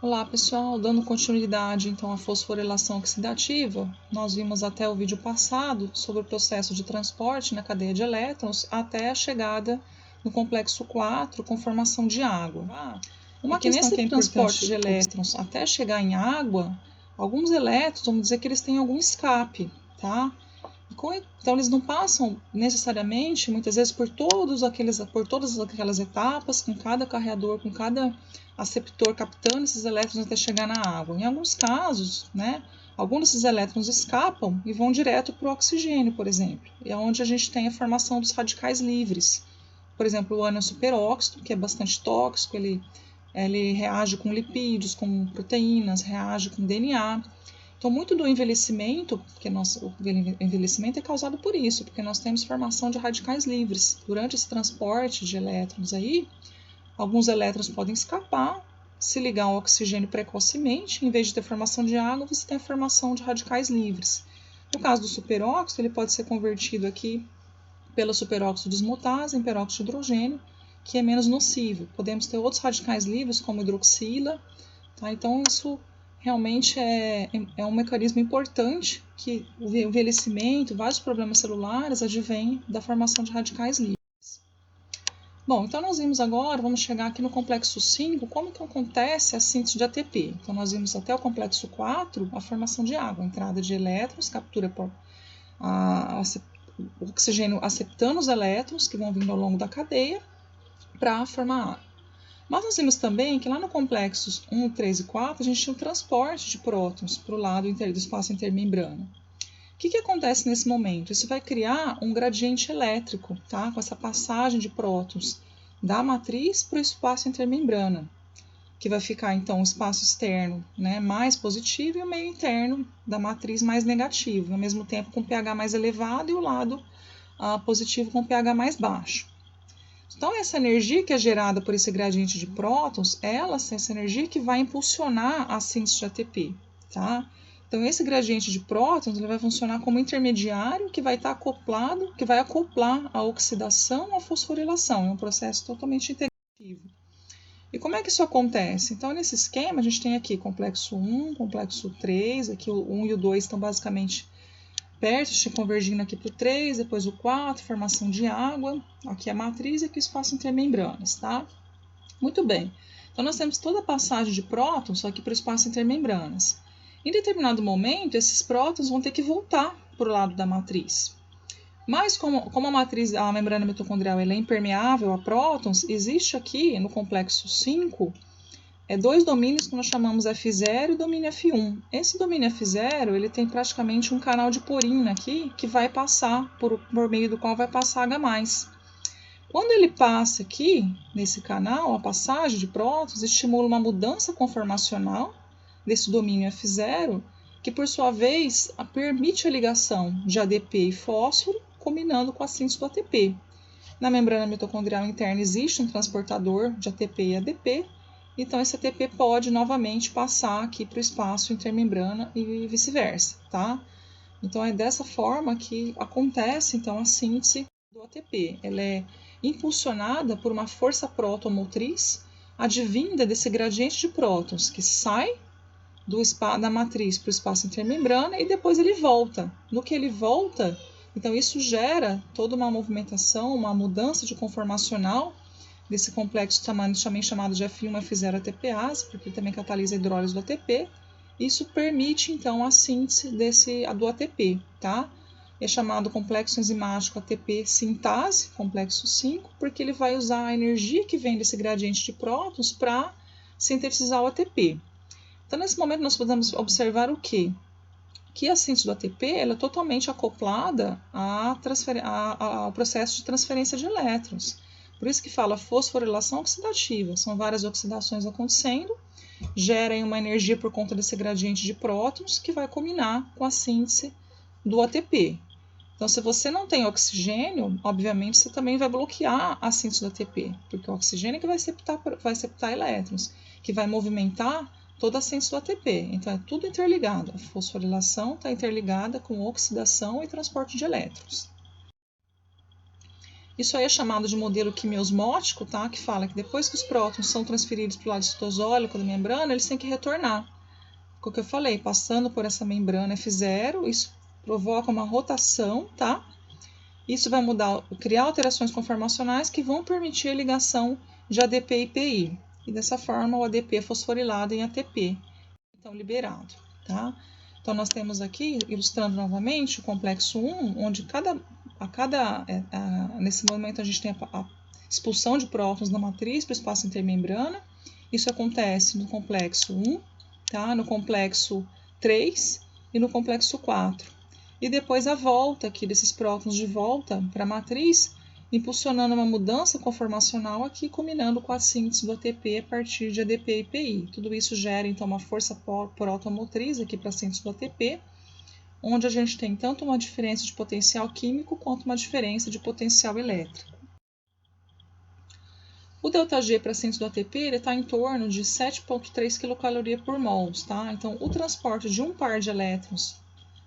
Olá pessoal, dando continuidade então à fosforilação oxidativa, nós vimos até o vídeo passado sobre o processo de transporte na cadeia de elétrons até a chegada no complexo 4 com formação de água. Uma questão que é transporte de elétrons até chegar em água, alguns elétrons, vamos dizer que eles têm algum escape, tá? Então eles não passam necessariamente, muitas vezes, por todas aquelas etapas, com cada carreador, com cada aceptor captando esses elétrons até chegar na água. Em alguns casos, alguns desses elétrons escapam e vão direto para o oxigênio, por exemplo, e é onde a gente tem a formação dos radicais livres. Por exemplo, o ânion superóxido, que é bastante tóxico, ele reage com lipídios, com proteínas, reage com DNA. Então, muito do envelhecimento, porque o envelhecimento é causado por isso, porque nós temos formação de radicais livres. Durante esse transporte de elétrons aí, alguns elétrons podem escapar, se ligar ao oxigênio precocemente, em vez de ter formação de água, você tem a formação de radicais livres. No caso do superóxido, ele pode ser convertido aqui pelo superóxido desmutase em peróxido de hidrogênio, que é menos nocivo. Podemos ter outros radicais livres, como hidroxila, tá? Então, isso realmente é um mecanismo importante que o envelhecimento, vários problemas celulares advêm da formação de radicais livres. Bom, então nós vimos agora, vamos chegar aqui no complexo 5, como que acontece a síntese de ATP. Então nós vimos até o complexo 4, a formação de água, a entrada de elétrons, captura por o oxigênio aceptando os elétrons que vão vindo ao longo da cadeia para formar água. Mas nós vimos também que lá no complexos 1, 3 e 4, a gente tinha o transporte de prótons para o lado do espaço intermembrana. O que acontece nesse momento? Isso vai criar um gradiente elétrico, tá? Com essa passagem de prótons da matriz para o espaço intermembrana, que vai ficar então o espaço externo, mais positivo e o meio interno da matriz mais negativo, ao mesmo tempo com pH mais elevado e o lado positivo com pH mais baixo. Então, essa energia que é gerada por esse gradiente de prótons, essa energia que vai impulsionar a síntese de ATP, tá? Então, esse gradiente de prótons ele vai funcionar como intermediário que vai estar acoplado, que vai acoplar a oxidação à fosforilação. É um processo totalmente integrativo. E como é que isso acontece? Então, nesse esquema, a gente tem aqui complexo 1, complexo 3, aqui o 1 e o 2 estão basicamente perto, convergindo aqui para o 3, depois o 4, formação de água, aqui a matriz e aqui o espaço intermembranas, tá? Muito bem. Então, nós temos toda a passagem de prótons aqui para o espaço intermembranas. Em determinado momento, esses prótons vão ter que voltar para o lado da matriz. Mas como a membrana mitocondrial é impermeável a prótons, existe aqui no complexo 5 dois domínios que nós chamamos F0 e domínio F1. Esse domínio F0 ele tem praticamente um canal de porina aqui que vai passar, por meio do qual vai passar H+. Quando ele passa aqui, nesse canal, a passagem de prótons estimula uma mudança conformacional desse domínio F0, que por sua vez permite a ligação de ADP e fósforo, combinando com a síntese do ATP. Na membrana mitocondrial interna existe um transportador de ATP e ADP, então esse ATP pode novamente passar aqui para o espaço intermembrana e vice-versa, tá? Então é dessa forma que acontece então a síntese do ATP. Ela é impulsionada por uma força protomotriz advinda desse gradiente de prótons que sai da matriz para o espaço intermembrana e depois ele volta. No que ele volta, então isso gera toda uma movimentação, uma mudança de conformacional desse complexo também chamado de F1, F0 ATPase, porque ele também catalisa a hidrólise do ATP. Isso permite, então, a síntese do ATP, tá? É chamado complexo enzimático ATP sintase, complexo 5, porque ele vai usar a energia que vem desse gradiente de prótons para sintetizar o ATP. Então, nesse momento, nós podemos observar o quê? Que a síntese do ATP ela é totalmente acoplada ao processo de transferência de elétrons. Por isso que fala fosforilação oxidativa. São várias oxidações acontecendo, gerem uma energia por conta desse gradiente de prótons que vai combinar com a síntese do ATP. Então, se você não tem oxigênio, obviamente você também vai bloquear a síntese do ATP, porque o oxigênio é que vai septar elétrons, que vai movimentar toda a síntese do ATP. Então, é tudo interligado. A fosforilação está interligada com oxidação e transporte de elétrons. Isso aí é chamado de modelo quimiosmótico, tá? Que fala que depois que os prótons são transferidos para o lado citosólico da membrana, eles têm que retornar. O que eu falei, passando por essa membrana F0, isso provoca uma rotação, tá? Isso vai criar alterações conformacionais que vão permitir a ligação de ADP e PI. E dessa forma o ADP é fosforilado em ATP, então liberado, tá? Então nós temos aqui, ilustrando novamente, o complexo 1, onde nesse momento a gente tem a expulsão de prótons da matriz para o espaço intermembrana. Isso acontece no complexo 1, tá? No complexo 3 e no complexo 4. E depois a volta aqui desses prótons de volta para a matriz, impulsionando uma mudança conformacional aqui, combinando com a síntese do ATP a partir de ADP e PI. Tudo isso gera, então, uma força protomotriz aqui para a síntese do ATP, onde a gente tem tanto uma diferença de potencial químico quanto uma diferença de potencial elétrico. O ΔG para a síntese do ATP está em torno de 7,3 kcal por mol, tá? Então, o transporte de um par de elétrons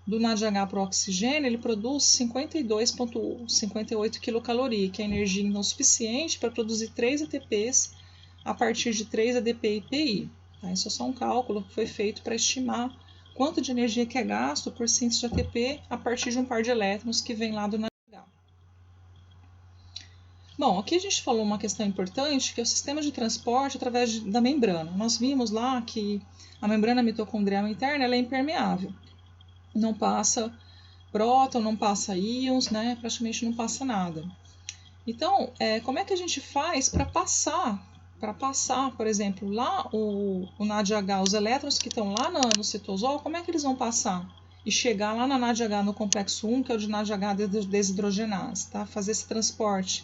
do NADH para o oxigênio, ele produz 52,58 kcal, que é energia não suficiente para produzir 3 ATPs a partir de 3 ADP e PI. Tá? Isso é só um cálculo que foi feito para estimar quanto de energia que é gasto por síntese de ATP a partir de um par de elétrons que vem lá do NADH. Bom, aqui a gente falou uma questão importante, que é o sistema de transporte através da membrana. Nós vimos lá que a membrana mitocondrial interna ela é impermeável. Não passa próton, não passa íons, né? Praticamente não passa nada. Então, como é que a gente faz para passar, por exemplo, lá o NADH, os elétrons que estão lá no citosol, como é que eles vão passar? E chegar lá na NADH no complexo 1, que é o de NADH desidrogenase, tá? Fazer esse transporte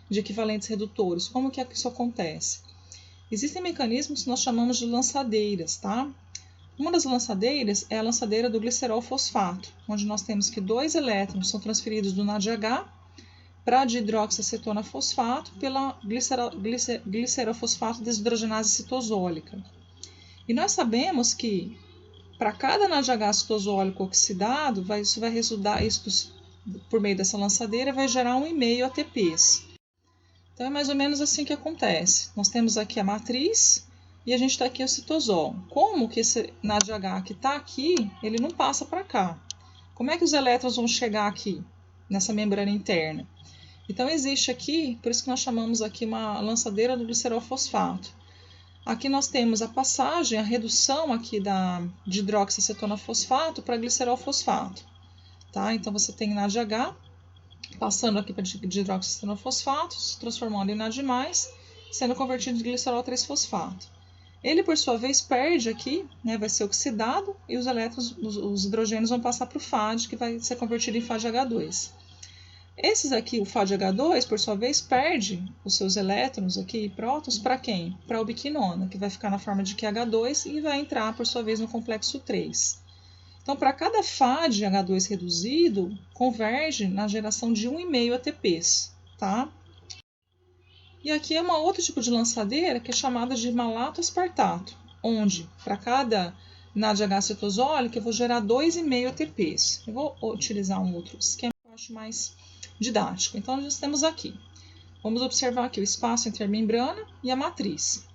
de equivalentes redutores. Como que isso acontece? Existem mecanismos que nós chamamos de lançadeiras, tá? Uma das lançadeiras é a lançadeira do glicerol fosfato, onde nós temos que 2 elétrons são transferidos do NADH para a dihidroxiacetona fosfato pela glicerofosfato desidrogenase citosólica. E nós sabemos que para cada NADH citosólico oxidado, isso vai resultar, por meio dessa lançadeira, vai gerar 1,5 ATPs. Então é mais ou menos assim que acontece. Nós temos aqui a matriz e a gente está aqui o citosol. Como que esse NADH que está aqui, ele não passa para cá? Como é que os elétrons vão chegar aqui, nessa membrana interna? Então existe aqui, por isso que nós chamamos aqui uma lançadeira do glicerol fosfato. Aqui nós temos a passagem, a redução aqui da dihidroxiacetona fosfato para glicerol fosfato. Tá? Então você tem NADH passando aqui para dihidroxiacetona fosfato, se transformando em NAD+, sendo convertido em glicerol 3-fosfato. Ele, por sua vez, perde aqui, né, vai ser oxidado, e os elétrons, os hidrogênios vão passar para o FAD, que vai ser convertido em FADH2. Esses aqui, o FADH2, por sua vez, perde os seus elétrons aqui, prótons, para quem? Para a ubiquinona, que vai ficar na forma de QH2 e vai entrar, por sua vez, no complexo 3. Então, para cada FADH2 reduzido, converge na geração de 1,5 ATPs, tá? E aqui é um outro tipo de lançadeira que é chamada de malato-aspartato, onde para cada NADH citosólica eu vou gerar 2,5 ATPs. Eu vou utilizar um outro esquema que eu acho mais didático. Então, nós temos aqui. Vamos observar aqui o espaço entre a membrana e a matriz.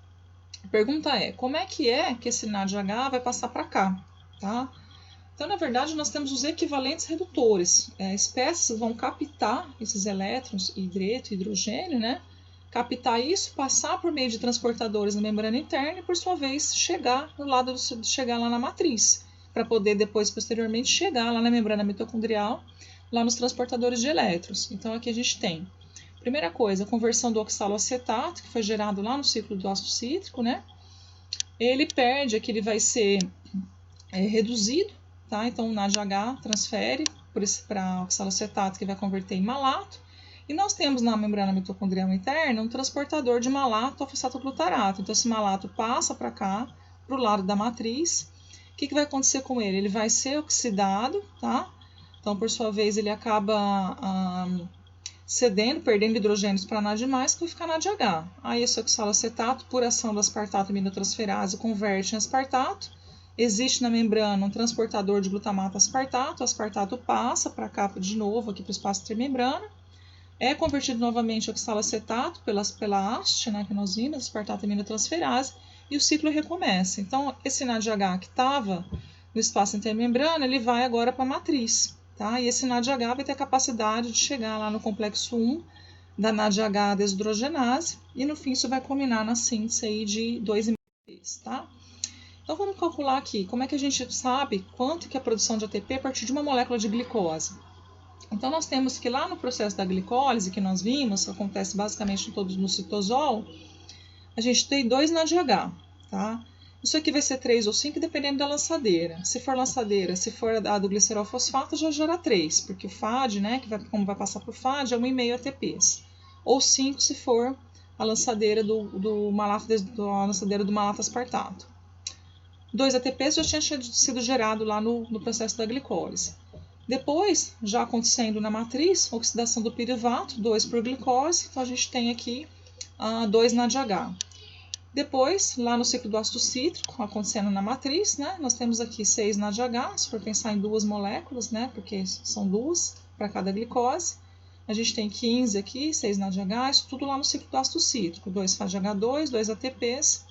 A pergunta é, como é que esse NADH vai passar para cá, tá? Então, na verdade, nós temos os equivalentes redutores. Espécies vão captar esses elétrons, hidreto e hidrogênio, né? Captar isso, passar por meio de transportadores na membrana interna e, por sua vez, chegar lá na matriz, para poder depois, posteriormente, chegar lá na membrana mitocondrial, lá nos transportadores de elétrons. Então, aqui a gente tem, primeira coisa, a conversão do oxaloacetato, que foi gerado lá no ciclo do ácido cítrico, né? Ele perde, aqui ele vai ser reduzido, tá? Então, o NADH transfere para oxaloacetato, que vai converter em malato. E nós temos na membrana mitocondrial interna um transportador de malato ao fosfato-glutarato. Então, esse malato passa para cá, para o lado da matriz. O que vai acontecer com ele? Ele vai ser oxidado, tá? Então, por sua vez, ele acaba cedendo, perdendo hidrogênios para NAD+, que vai ficar NADH. Aí, esse oxaloacetato, por ação do aspartato aminotransferase, converte em aspartato. Existe na membrana um transportador de glutamato aspartato. O aspartato passa para cá de novo, aqui para o espaço intermembrana. é convertido novamente em oxalacetato pela haste, né, que nós vimos, aspartato aminotransferase, e o ciclo recomeça. Então, esse NADH que estava no espaço intermembrana, ele vai agora para a matriz, tá? E esse NADH vai ter a capacidade de chegar lá no complexo 1 da NADH desidrogenase, e no fim isso vai culminar na síntese aí de 2,5 ATPs, tá? Então vamos calcular aqui, como é que a gente sabe quanto que é a produção de ATP a partir de uma molécula de glicose. Então nós temos que lá no processo da glicólise, que nós vimos, que acontece basicamente no citosol, a gente tem 2 NADH, tá? Isso aqui vai ser 3 ou 5, dependendo da lançadeira. Se for lançadeira, se for a do glicerol fosfato, já gera 3, porque o FAD, né, como vai passar por FAD, é 1,5 ATPs. Ou 5 se for a lançadeira do malato aspartato. 2 ATPs já tinha sido gerado lá no processo da glicólise. Depois, já acontecendo na matriz, oxidação do pirivato, 2 por glicose, então a gente tem aqui 2 NADH. Depois, lá no ciclo do ácido cítrico, acontecendo na matriz, né, nós temos aqui 6 NADH, se for pensar em 2 moléculas, né, porque são 2 para cada glicose. A gente tem 15 aqui, 6 NADH, isso tudo lá no ciclo do ácido cítrico, 2 FADH2, 2 ATPs,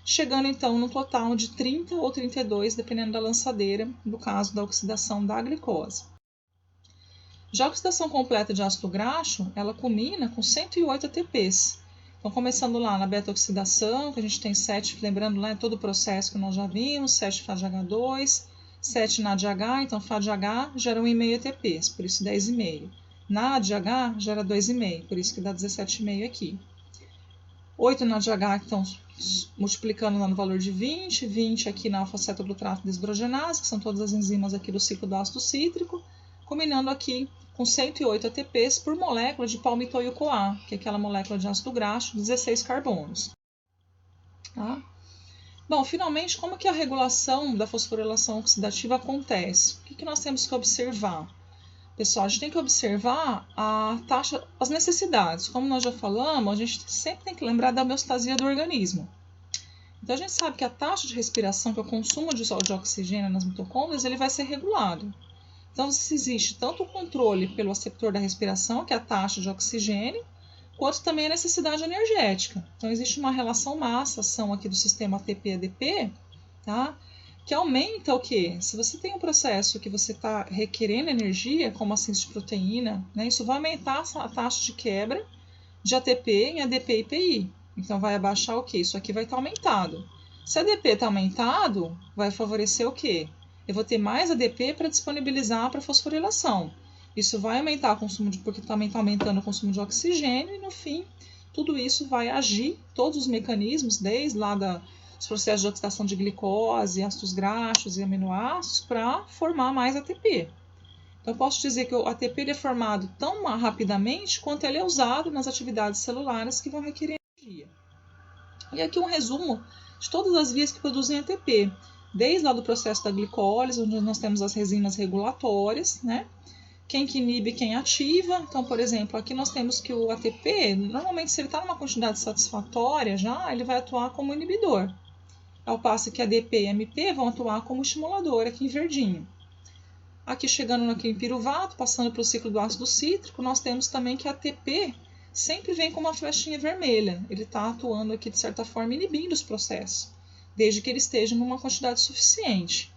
chegando então no total de 30 ou 32, dependendo da lançadeira, no caso da oxidação da glicose. Já a oxidação completa de ácido graxo, ela culmina com 108 ATPs. Então, começando lá na beta-oxidação, que a gente tem 7, lembrando lá todo o processo que nós já vimos, 7 FADH2, 7 NADH, então FADH gera 1,5 ATPs, por isso 10,5. NADH gera 2,5, por isso que dá 17,5 aqui. 8 NADH, então, multiplicando lá no valor de 20, 20 aqui na alfa-cetoglutarato desidrogenase, que são todas as enzimas aqui do ciclo do ácido cítrico, combinando aqui com 108 ATPs por molécula de palmitoil-CoA, que é aquela molécula de ácido graxo, 16 carbonos. Tá? Bom, finalmente, como que a regulação da fosforilação oxidativa acontece? O que nós temos que observar? Pessoal, a gente tem que observar a taxa, as necessidades. Como nós já falamos, a gente sempre tem que lembrar da homeostasia do organismo. Então, a gente sabe que a taxa de respiração, que é o consumo de oxigênio nas mitocôndrias, ele vai ser regulado. Então, existe tanto o controle pelo aceptor da respiração, que é a taxa de oxigênio, quanto também a necessidade energética. Então, existe uma relação massa-ação aqui do sistema ATP-ADP, tá? Que aumenta o quê? Se você tem um processo que você está requerendo energia, como a síntese de proteína, né, isso vai aumentar a taxa de quebra de ATP em ADP e PI. Então, vai abaixar o quê? Isso aqui vai estar aumentado. Se a ADP está aumentado, vai favorecer o quê? Eu vou ter mais ADP para disponibilizar para fosforilação. Isso vai aumentar o consumo porque também está aumentando o consumo de oxigênio e, no fim, tudo isso vai agir, todos os mecanismos, desde lá dos processos de oxidação de glicose, ácidos graxos e aminoácidos, para formar mais ATP. Então, eu posso dizer que o ATP ele é formado tão rapidamente quanto ele é usado nas atividades celulares que vão requerer energia. E aqui um resumo de todas as vias que produzem ATP, desde lá do processo da glicólise, onde nós temos as resinas regulatórias, né? Quem que inibe, quem ativa. Então, por exemplo, aqui nós temos que o ATP, normalmente se ele está numa quantidade satisfatória já, ele vai atuar como inibidor. Ao passo que ADP e MP vão atuar como estimulador, aqui em verdinho. Aqui chegando naquele piruvato, passando para o ciclo do ácido cítrico, nós temos também que a ATP sempre vem com uma flechinha vermelha. Ele está atuando aqui, de certa forma, inibindo os processos, desde que ele esteja numa quantidade suficiente.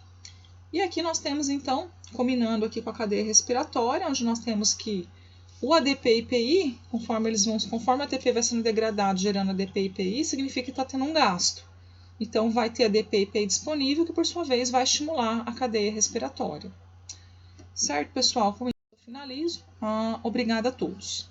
E aqui nós temos, então, combinando aqui com a cadeia respiratória, onde nós temos que o ADP e PI, conforme a ATP vai sendo degradado, gerando ADP e PI, significa que está tendo um gasto. Então, vai ter ADP e PI disponível, que por sua vez vai estimular a cadeia respiratória. Certo, pessoal? Com isso eu finalizo. Obrigada a todos.